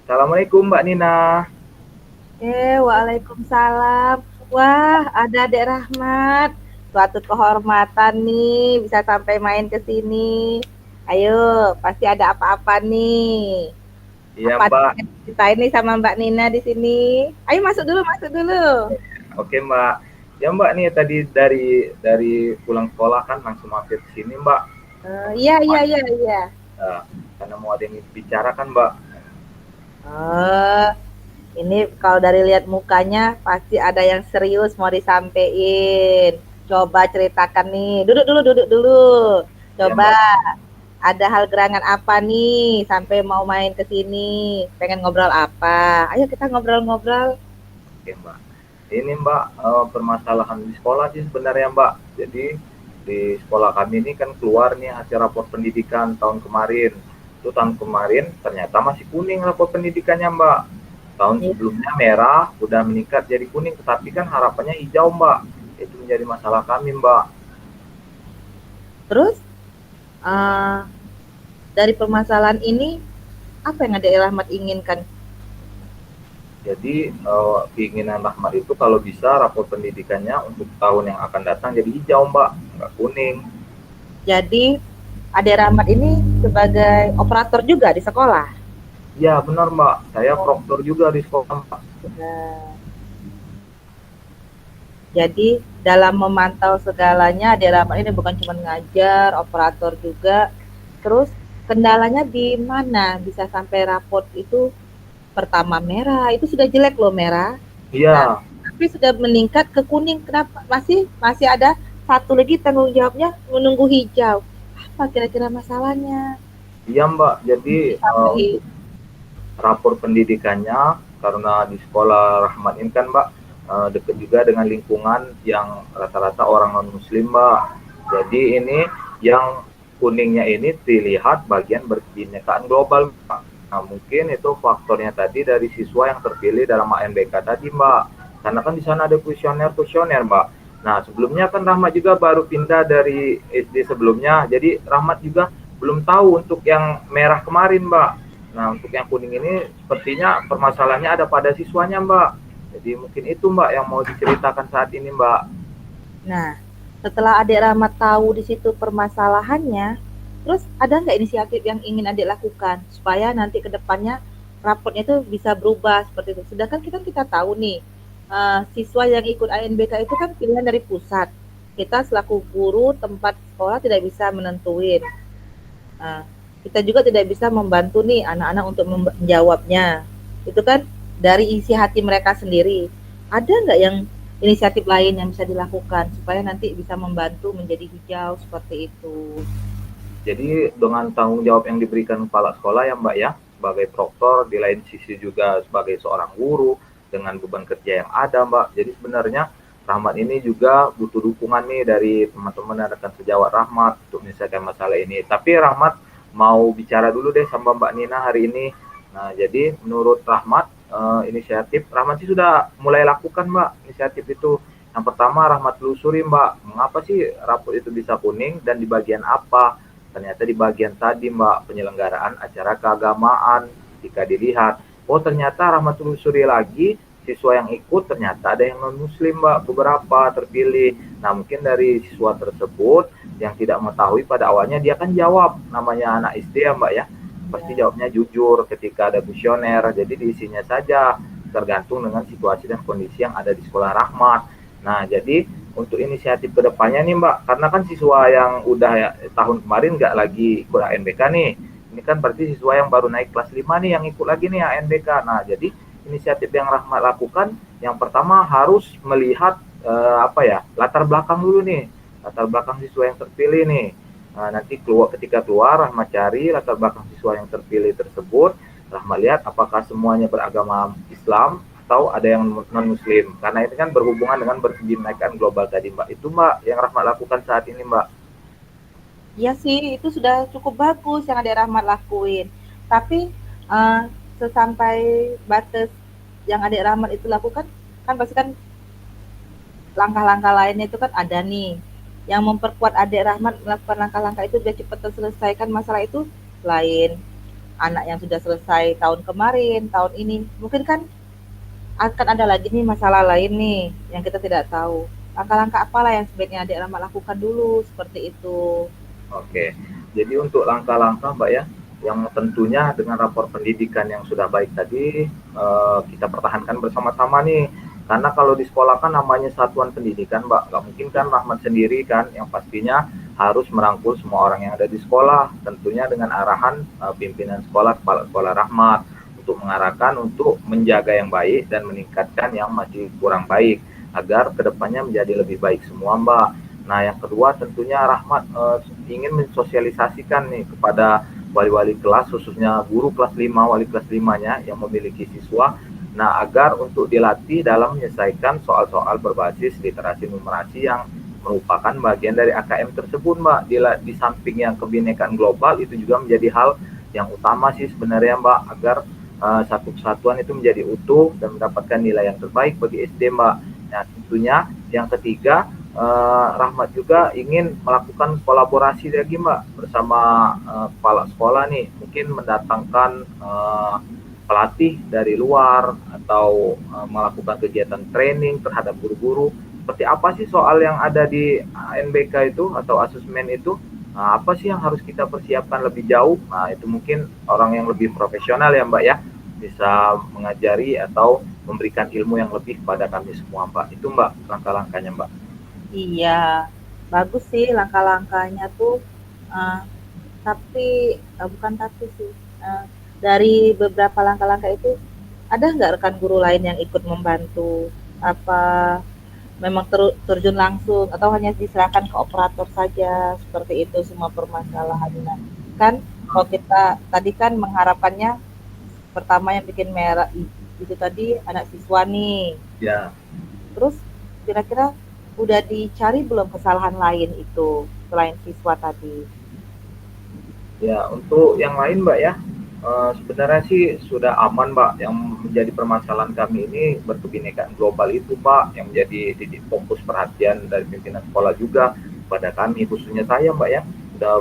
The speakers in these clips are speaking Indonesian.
Assalamualaikum Mbak Nina. Waalaikumsalam. Wah, ada Adek Rahmat. Suatu kehormatan nih bisa sampai main ke sini. Ayo, pasti ada apa-apa nih. Iya Apa Mbak. yang ceritain nih sama Mbak Nina di sini? Ayo masuk dulu, masuk dulu. Oke Mbak. Ya Mbak nih tadi dari pulang sekolah kan langsung mampir ke sini Mbak. Iya, iya, iya, iya. Nah, karena mau ada yang bicara kan Mbak. Oh, ini kalau dari lihat mukanya pasti ada yang serius mau disampaikan. Coba ceritakan nih. Duduk dulu, duduk dulu. Ya Coba Mbak. ada hal gerangan apa nih sampai mau main ke sini? Pengen ngobrol apa? Ayo kita ngobrol-ngobrol. Oke Mbak. Ini Mbak permasalahan di sekolah sih sebenarnya Mbak. Jadi di sekolah kami ini kan keluar nih hasil rapor pendidikan tahun kemarin. Itu tahun kemarin ternyata masih kuning rapor pendidikannya Mbak. Tahun Ya. sebelumnya merah, udah meningkat jadi kuning, tetapi kan harapannya hijau Mbak. Itu menjadi masalah kami Mbak. Terus uh, dari permasalahan ini apa yang ada Rahmat inginkan? Jadi keinginan Rahmat itu kalau bisa rapor pendidikannya untuk tahun yang akan datang jadi hijau Mbak, nggak kuning. Jadi Ade Rahmat ini sebagai operator juga di sekolah. Iya benar Mbak, saya Oh, proktor juga di sekolah Mbak. nah, jadi dalam memantau segalanya Ade Rahmat ini bukan cuma ngajar, operator juga. Terus kendalanya di mana bisa sampai raport itu pertama merah, itu sudah jelek loh merah. Nah, Iya, tapi sudah meningkat ke kuning. Kenapa? Masih masih ada satu lagi tanggung jawabnya menunggu hijau. Apa kira-kira masalahnya? iya Mbak. Jadi Sampai untuk rapor pendidikannya karena di sekolah Rahmat ini kan Mbak dekat juga dengan lingkungan yang rata-rata orang non Muslim Mbak. Jadi ini yang kuningnya ini dilihat bagian berkebinekaan global Mbak. Nah mungkin itu faktornya tadi dari siswa yang terpilih dalam ANBK tadi Mbak. Karena kan di sana ada kuesioner-kuesioner Mbak. Nah sebelumnya kan Rahmat juga baru pindah dari SD sebelumnya. Jadi Rahmat juga belum tahu untuk yang merah kemarin Mbak. Nah, untuk yang kuning ini sepertinya permasalahannya ada pada siswanya, Mbak. Jadi mungkin itu, Mbak, yang mau diceritakan saat ini, Mbak. nah, setelah Adik Rahmat tahu di situ permasalahannya, terus ada nggak inisiatif yang ingin Adik lakukan supaya nanti ke depannya raportnya itu bisa berubah seperti itu. Sedangkan kita tahu nih, siswa yang ikut ANBK itu kan pilihan dari pusat. Kita selaku guru tempat sekolah tidak bisa menentuin. Nah, kita juga tidak bisa membantu nih anak-anak untuk menjawabnya. Itu kan dari isi hati mereka sendiri. Ada nggak yang inisiatif lain yang bisa dilakukan supaya nanti bisa membantu menjadi hijau seperti itu? Jadi dengan tanggung jawab yang diberikan kepala sekolah ya, Mbak ya, sebagai proktor, di lain sisi juga sebagai seorang guru dengan beban kerja yang ada, Mbak. Jadi sebenarnya Rahmat ini juga butuh dukungan nih dari teman-teman dan rekan sejawat Rahmat untuk menyelesaikan masalah ini. Tapi Rahmat mau bicara dulu deh sama Mbak Nina hari ini. Nah, jadi menurut Rahmat, inisiatif Rahmat sih sudah mulai lakukan, Mbak, inisiatif itu. Yang pertama Rahmat telusuri, Mbak, mengapa sih rapor itu bisa kuning dan di bagian apa? Ternyata di bagian tadi Mbak, penyelenggaraan acara keagamaan, ketika dilihat, oh ternyata Rahmat telusuri lagi, siswa yang ikut ternyata ada yang non muslim Mbak, beberapa terpilih. Nah mungkin dari siswa tersebut yang tidak mengetahui pada awalnya dia kan jawab, namanya anak SD ya Mbak ya, pasti Ya. jawabnya jujur ketika ada kuesioner, jadi diisinya saja tergantung dengan situasi dan kondisi yang ada di sekolah Rahmat. Nah jadi untuk inisiatif kedepannya nih Mbak, karena kan siswa yang udah ya, tahun kemarin nggak lagi ikut ANBK nih, ini kan berarti siswa yang baru naik kelas 5 nih yang ikut lagi nih ANBK. Nah jadi inisiatif yang Rahmat lakukan, yang pertama harus melihat apa ya, latar belakang dulu nih, latar belakang siswa yang terpilih nih. Nah, nanti ketika keluar Rahmat cari latar belakang siswa yang terpilih tersebut, Rahmat lihat apakah semuanya beragama Islam atau ada yang non muslim, karena itu kan berhubungan dengan berkebinekaan global tadi Mbak. Itu Mbak yang Rahmat lakukan saat ini Mbak. Iya sih, itu sudah cukup bagus yang ada Rahmat lakuin. Tapi uh, sesampai batas yang ada Rahmat itu lakukan, kan pasti kan langkah-langkah lainnya itu kan ada nih. Yang memperkuat adik Rahmat melakukan langkah-langkah itu biar cepat terselesaikan masalah itu lain. anak yang sudah selesai tahun kemarin, tahun ini, mungkin kan akan ada lagi nih masalah lain nih yang kita tidak tahu. Langkah-langkah apalah yang sebaiknya adik Rahmat lakukan dulu seperti itu? Oke, jadi untuk langkah-langkah Mbak ya, yang tentunya dengan rapor pendidikan yang sudah baik tadi, kita pertahankan bersama-sama nih. Karena kalau di sekolah kan namanya satuan pendidikan Mbak, nggak mungkin kan Rahmat sendiri kan, yang pastinya harus merangkul semua orang yang ada di sekolah, tentunya dengan arahan pimpinan sekolah, kepala sekolah Rahmat, untuk mengarahkan untuk menjaga yang baik dan meningkatkan yang masih kurang baik, agar kedepannya menjadi lebih baik semua Mbak. Nah, yang kedua tentunya Rahmat ingin mensosialisasikan nih kepada wali-wali kelas, khususnya guru kelas 5, wali kelas 5-nya yang memiliki siswa. Nah, agar untuk dilatih dalam menyelesaikan soal-soal berbasis literasi numerasi yang merupakan bagian dari AKM tersebut, Mbak. Di samping yang kebinekaan global, itu juga menjadi hal yang utama sih sebenarnya, Mbak, agar satu kesatuan itu menjadi utuh dan mendapatkan nilai yang terbaik bagi SD, Mbak. Nah, tentunya yang ketiga, Rahmat juga ingin melakukan kolaborasi lagi Mbak bersama kepala sekolah nih, mungkin mendatangkan pelatih dari luar atau melakukan kegiatan training terhadap guru-guru. Seperti apa sih soal yang ada di NBK itu atau asesmen itu? Nah, apa sih yang harus kita persiapkan lebih jauh? Nah, itu mungkin orang yang lebih profesional ya Mbak ya, bisa mengajari atau memberikan ilmu yang lebih pada kami semua Mbak. Itu Mbak langkah-langkahnya Mbak. Iya, bagus sih langkah-langkahnya tuh. Uh, tapi bukan tapi sih. Dari beberapa langkah-langkah itu, ada nggak rekan guru lain yang ikut membantu? Apa memang terjun langsung atau hanya diserahkan ke operator saja seperti itu semua permasalahannya? Kan kalau kita tadi kan mengharapkannya pertama yang bikin merah itu tadi anak siswa nih. Ya, Terus kira-kira udah dicari belum kesalahan lain itu selain siswa tadi? ya untuk yang lain Mbak ya, sebenarnya sih sudah aman Mbak. Yang menjadi permasalahan kami ini berkebinekaan global itu Pak, yang menjadi titik fokus perhatian dari pimpinan sekolah juga pada kami, khususnya saya Mbak ya, sudah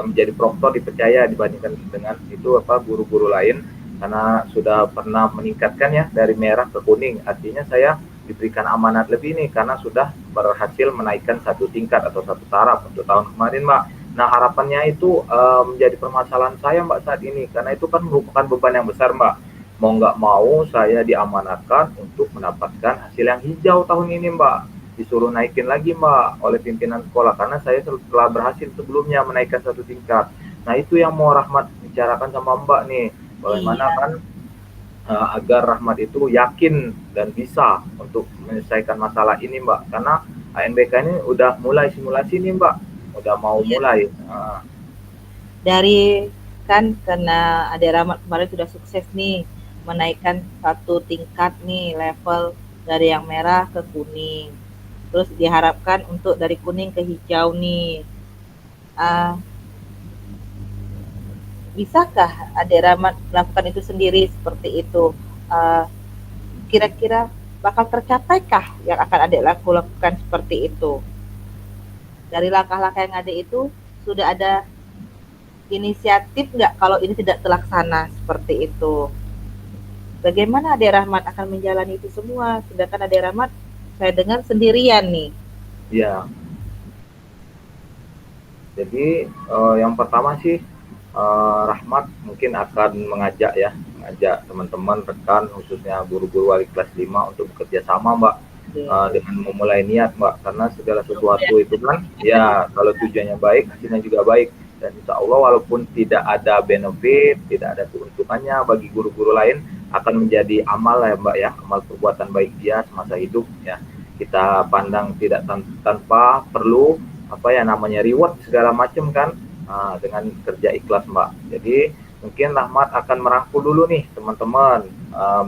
menjadi proktor dipercaya dibandingkan dengan itu apa guru-guru lain, karena sudah pernah meningkatkan ya dari merah ke kuning. Artinya saya diberikan amanat lebih nih karena sudah berhasil menaikkan satu tingkat atau satu taraf untuk tahun kemarin Mbak. Nah, harapannya itu menjadi permasalahan saya Mbak saat ini, karena itu kan merupakan beban yang besar Mbak. Mau nggak mau saya diamanatkan untuk mendapatkan hasil yang hijau tahun ini Mbak. Disuruh naikin lagi Mbak oleh pimpinan sekolah, karena saya telah berhasil sebelumnya menaikkan satu tingkat. Nah, itu yang mau Rahmat bicarakan sama Mbak nih. Bagaimana Iya, kan agar Rahmat itu yakin dan bisa untuk menyelesaikan masalah ini Mbak. Karena ANBK ini udah mulai simulasi nih Mbak, udah mau iya. mulai. Dari kan karena Ade Rahmat kemarin sudah sukses nih menaikkan satu tingkat nih level dari yang merah ke kuning. Terus diharapkan untuk dari kuning ke hijau nih. Ah, bisakah Ade Rahmat melakukan itu sendiri seperti itu? Ah, kira-kira bakal tercapaikah yang akan Adik lakukan seperti itu? Dari langkah-langkah yang ada itu sudah ada inisiatif nggak kalau ini tidak terlaksana seperti itu? Bagaimana Ade Rahmat akan menjalani itu semua? Sedangkan Ade Rahmat saya dengar sendirian nih. Ya, jadi yang pertama sih Rahmat mungkin akan mengajak teman-teman rekan khususnya guru-guru wali kelas 5 untuk bekerja sama Mbak, dengan memulai niat Mbak, karena segala sesuatu itu kan ya kalau tujuannya baik hasilnya juga baik, dan insya Allah walaupun tidak ada benefit, tidak ada keuntungannya bagi guru-guru lain, akan menjadi amal ya Mbak ya, amal perbuatan baik dia semasa hidup ya, kita pandang tidak tanpa perlu apa ya namanya reward segala macam kan, dengan kerja ikhlas Mbak. Jadi mungkin Rahmat akan merangkul dulu nih teman-teman,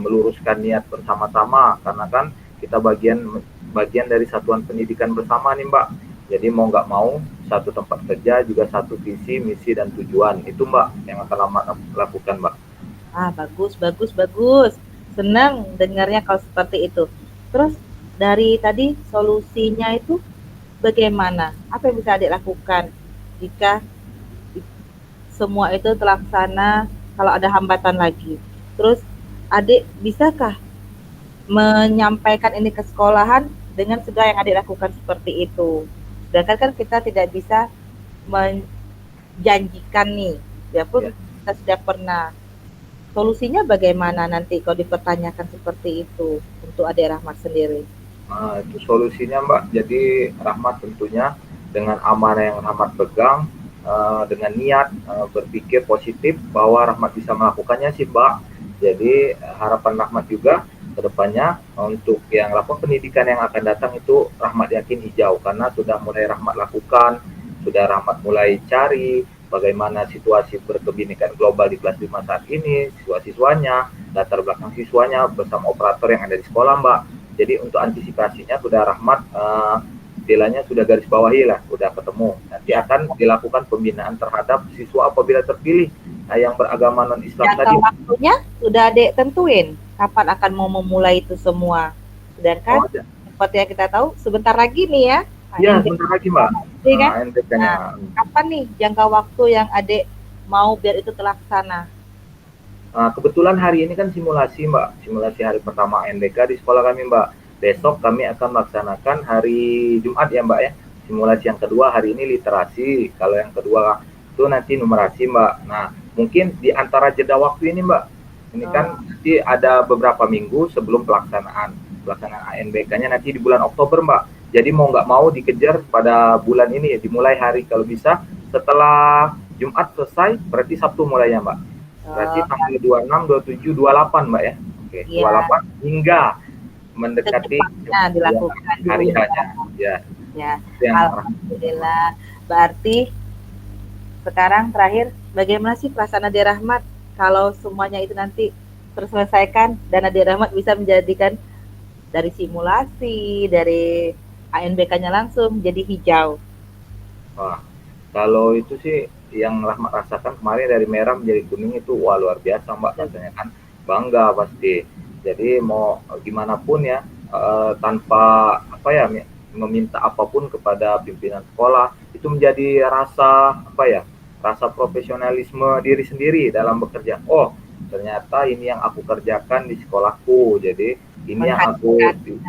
meluruskan niat bersama-sama, karena kan kita bagian dari satuan pendidikan bersama nih Mbak. Jadi mau nggak mau satu tempat kerja juga satu visi, misi dan tujuan itu Mbak yang akan Rahmat lakukan Mbak. Ah, bagus, bagus, bagus. Senang dengarnya kalau seperti itu. Terus dari tadi solusinya itu bagaimana? Apa yang bisa Adik lakukan jika semua itu terlaksana kalau ada hambatan lagi. Terus adik bisakah menyampaikan ini ke sekolahan dengan segala yang adik lakukan seperti itu? Sedangkan kan kita tidak bisa menjanjikan nih, biarpun Ya. kita sudah pernah. Solusinya bagaimana nanti kalau dipertanyakan seperti itu untuk adik Rahmat sendiri? Nah, itu solusinya Mbak. Jadi Rahmat tentunya dengan amanah yang Rahmat pegang, dengan niat berpikir positif bahwa Rahmat bisa melakukannya sih Mbak. Jadi harapan Rahmat juga kedepannya untuk yang lakukan pendidikan yang akan datang itu Rahmat yakin hijau karena sudah mulai Rahmat lakukan, sudah Rahmat mulai cari bagaimana situasi berkebinekaan global di kelas 5 saat ini, siswa-siswanya, latar belakang siswanya bersama operator yang ada di sekolah Mbak. Jadi untuk antisipasinya sudah Rahmat istilahnya sudah garis bawahi lah, sudah ketemu. Nanti akan dilakukan pembinaan terhadap siswa apabila terpilih yang beragama non-Islam Jangka tadi. waktunya sudah adik tentuin kapan akan mau memulai itu semua. Sedangkan Oh, seperti yang kita tahu sebentar lagi nih ya. ya sebentar lagi Mbak. Iya kan? NPK-nya. Kapan nih jangka waktu yang adik mau biar itu terlaksana? Kebetulan hari ini kan simulasi Mbak, simulasi hari pertama NDK di sekolah kami Mbak. Besok kami akan melaksanakan hari Jumat ya Mbak ya. Simulasi yang kedua hari ini literasi, kalau yang kedua itu nanti numerasi Mbak. Nah mungkin di antara jeda waktu ini Mbak, ini kan nanti ada beberapa minggu sebelum pelaksanaan ANBK-nya nanti di bulan Oktober Mbak. Jadi mau nggak mau dikejar pada bulan ini, dimulai hari kalau bisa setelah Jumat selesai, berarti Sabtu mulainya Mbak. Berarti tanggal 26, 27, 28 Mbak ya. Oke, Iya. 28 hingga mendekati Secepatnya dilakukan hari dulu. hanya. Ya, Ya, itu yang alhamdulillah. Berarti sekarang terakhir, bagaimana sih perasaan Adik Rahmat kalau semuanya itu nanti terselesaikan dan Adik Rahmat bisa menjadikan dari simulasi, dari ANBK-nya langsung jadi hijau. wah, kalau itu sih yang Rahmat rasakan kemarin dari merah menjadi kuning itu wah luar biasa Mbak, rasanya kan bangga pasti. Jadi mau gimana pun ya tanpa apa ya meminta apapun kepada pimpinan sekolah itu menjadi rasa apa ya, rasa profesionalisme diri sendiri dalam bekerja. Oh ternyata ini yang aku kerjakan di sekolahku, jadi ini yang aku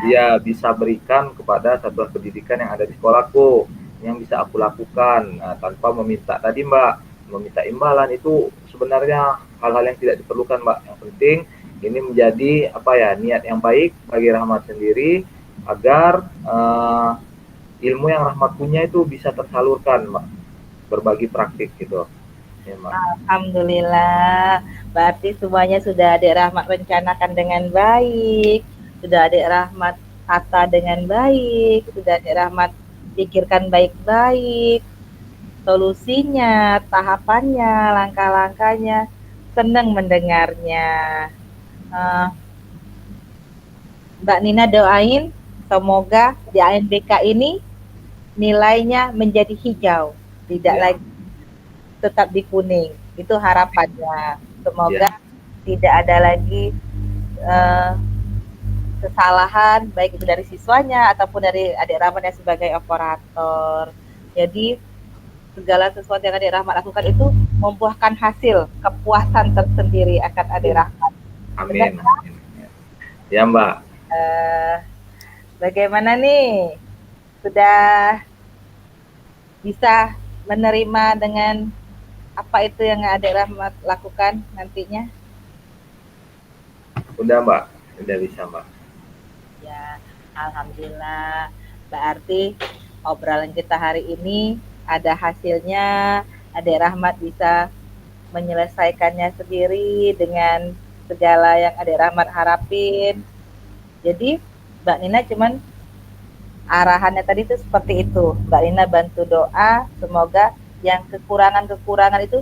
ya bisa berikan kepada satuan pendidikan yang ada di sekolahku, yang bisa aku lakukan tanpa meminta tadi Mbak, meminta imbalan itu sebenarnya hal-hal yang tidak diperlukan Mbak. Yang penting ini menjadi apa ya, niat yang baik bagi Rahmat sendiri agar ilmu yang Rahmat punya itu bisa tersalurkan Mbak, berbagi praktik gitu ya Mbak. Alhamdulillah, berarti semuanya sudah Adik Rahmat rencanakan dengan baik, sudah Adik Rahmat tata dengan baik, sudah Adik Rahmat pikirkan baik-baik, solusinya, tahapannya, langkah-langkahnya. Senang mendengarnya. Mbak Nina doain semoga di ANBK ini nilainya menjadi hijau, tidak lagi tetap di kuning. Itu harapannya. Semoga tidak ada lagi kesalahan baik itu dari siswanya ataupun dari Adik Rahmat yang sebagai operator. Jadi segala sesuatu yang Adik Rahmat lakukan itu membuahkan hasil kepuasan tersendiri akan Adik Rahmat. Amin. Ya Mbak. Bagaimana nih? Sudah bisa menerima dengan apa itu yang Adik Rahmat lakukan nantinya? Udah Mbak, udah bisa Mbak. Ya, alhamdulillah. Berarti obrolan kita hari ini ada hasilnya. Adik Rahmat bisa menyelesaikannya sendiri dengan segala yang Adik Rahmat harapin. Jadi Mbak Nina cuman arahannya tadi itu seperti itu. Mbak Nina bantu doa, semoga yang kekurangan-kekurangan itu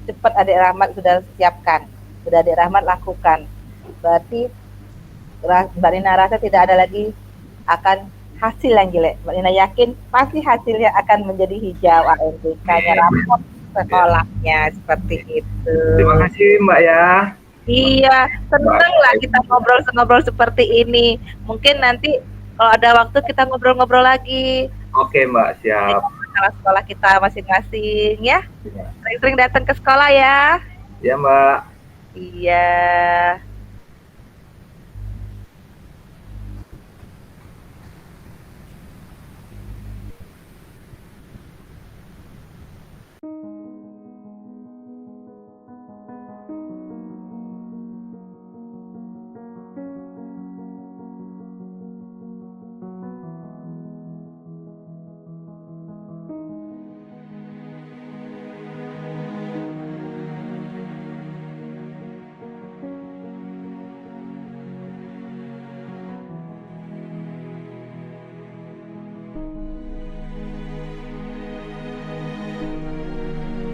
cepat Adik Rahmat sudah siapkan, sudah Adik Rahmat lakukan. Berarti Mbak Nina rasa tidak ada lagi akan hasil yang jelek. Mbak Nina yakin pasti hasilnya akan menjadi hijau ANBK-nya, rapor sekolahnya seperti itu. Terima kasih Mbak ya. Iya, seneng lah kita ngobrol-ngobrol seperti ini. Mungkin nanti kalau ada waktu kita ngobrol-ngobrol lagi. Oke Mbak, siap. Masalah sekolah kita masing-masing ya. Sering-sering datang ke sekolah ya. Ya Mbak. Iya.